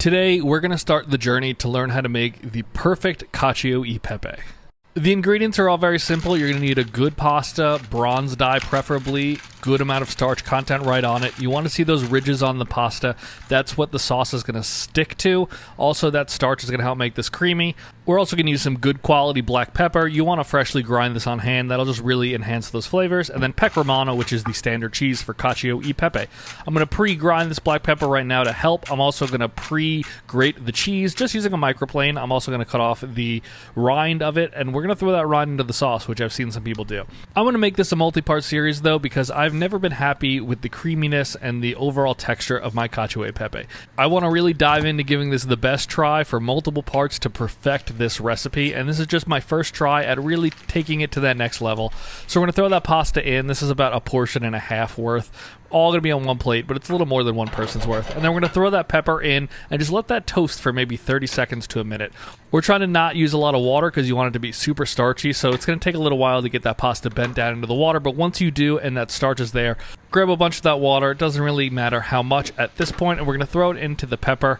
Today, we're going to start the journey to learn how to make the perfect Cacio e Pepe. The ingredients are all very simple. You're going to need a good pasta, bronze dye preferably, good amount of starch content right on it. You want to see those ridges on the pasta. That's what the sauce is going to stick to. Also, that starch is going to help make this creamy. We're also going to use some good quality black pepper. You want to freshly grind this on hand. That'll just really enhance those flavors. And then Pepe Romano, which is the standard cheese for Cacio e Pepe. I'm going to pre-grind this black pepper right now to help. I'm also going to pre-grate the cheese just using a microplane. I'm also going to cut off the rind of it, and we're going to throw that rind into the sauce, which I've seen some people do. I'm going to make this a multi-part series, though, because I've never been happy with the creaminess and the overall texture of my Cacio e Pepe. I want to really dive into giving this the best try for multiple parts to perfect this recipe, and this is just my first try at really taking it to that next level. So we're going to throw that pasta in. This is about a portion and a half worth. All going to be on one plate, but it's a little more than one person's worth. And then we're going to throw that pepper in and just let that toast for maybe 30 seconds to a minute. We're trying to not use a lot of water because you want it to be super starchy, so it's going to take a little while to get that pasta bent down into the water, but once you do and that starch is there, grab a bunch of that water. It doesn't really matter how much at this point, and we're going to throw it into the pepper.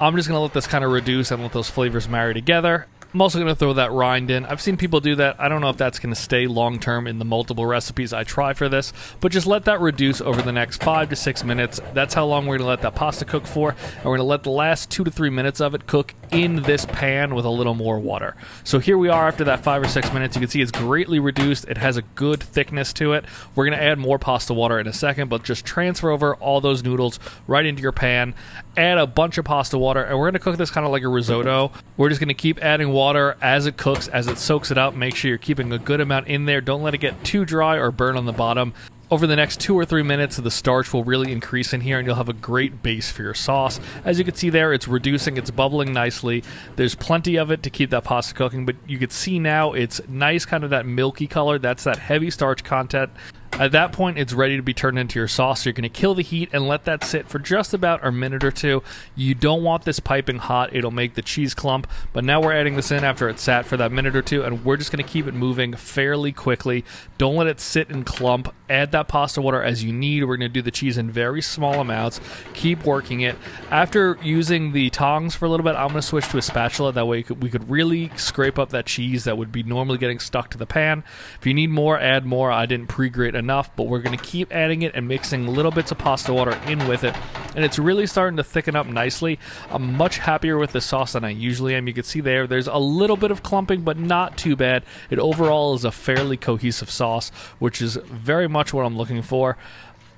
I'm just going to let this kind of reduce and let those flavors marry together. I'm also going to throw that rind in. I've seen people do that. I don't know if that's going to stay long-term in the multiple recipes I try for this, but just let that reduce over the next 5 to 6 minutes. That's how long we're going to let that pasta cook for, and we're going to let the last 2 to 3 minutes of it cook in this pan with a little more water. So here we are after that 5 or 6 minutes. You can see it's greatly reduced. It has a good thickness to it. We're going to add more pasta water in a second, but just transfer over all those noodles right into your pan. Add a bunch of pasta water, and we're going to cook this kind of like a risotto. We're just going to keep adding water as it cooks, as it soaks it up. Make sure you're keeping a good amount in there. Don't let it get too dry or burn on the bottom. Over the next 2 or 3 minutes, the starch will really increase in here, and you'll have a great base for your sauce. As you can see there, it's reducing, it's bubbling nicely. There's plenty of it to keep that pasta cooking, but you can see now it's nice, kind of that milky color. That's that heavy starch content. At that point, it's ready to be turned into your sauce. So you're going to kill the heat and let that sit for just about a minute or two. You don't want this piping hot. It'll make the cheese clump. But now we're adding this in after it sat for that minute or two, and we're just going to keep it moving fairly quickly. Don't let it sit and clump. Add that pasta water as you need. We're going to do the cheese in very small amounts. Keep working it. After using the tongs for a little bit, I'm going to switch to a spatula. That way we could really scrape up that cheese that would be normally getting stuck to the pan. If you need more, add more. I didn't pre-grate enough, but we're going to keep adding it and mixing little bits of pasta water in with it, and it's really starting to thicken up nicely. I'm much happier with this sauce than I usually am. You can see there's a little bit of clumping, but not too bad. It overall is a fairly cohesive sauce, which is very much what I'm looking for.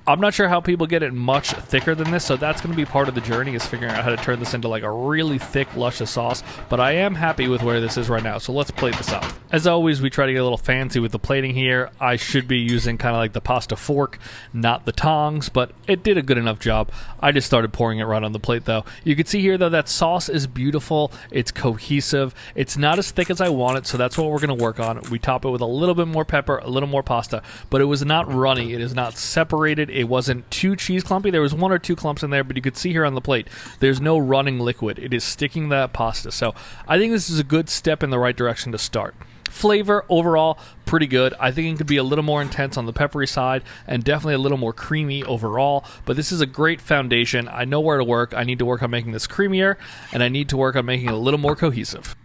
I'm not sure how people get it much thicker than this, so that's going to be part of the journey, is figuring out how to turn this into like a really thick, luscious sauce, but I am happy with where this is right now, so let's plate this up. As always, we try to get a little fancy with the plating here. I should be using kind of like the pasta fork, not the tongs, but it did a good enough job. I just started pouring it right on the plate, though. You can see here, though, that sauce is beautiful. It's cohesive. It's not as thick as I want it, so that's what we're going to work on. We top it with a little bit more pepper, a little more pasta, but it was not runny. It is not separated. It wasn't too cheese clumpy. There was 1 or 2 clumps in there, but you could see here on the plate, there's no running liquid. It is sticking that pasta. So I think this is a good step in the right direction to start. Flavor, overall, pretty good. I think it could be a little more intense on the peppery side and definitely a little more creamy overall, but this is a great foundation. I know where to work. I need to work on making this creamier, and I need to work on making it a little more cohesive.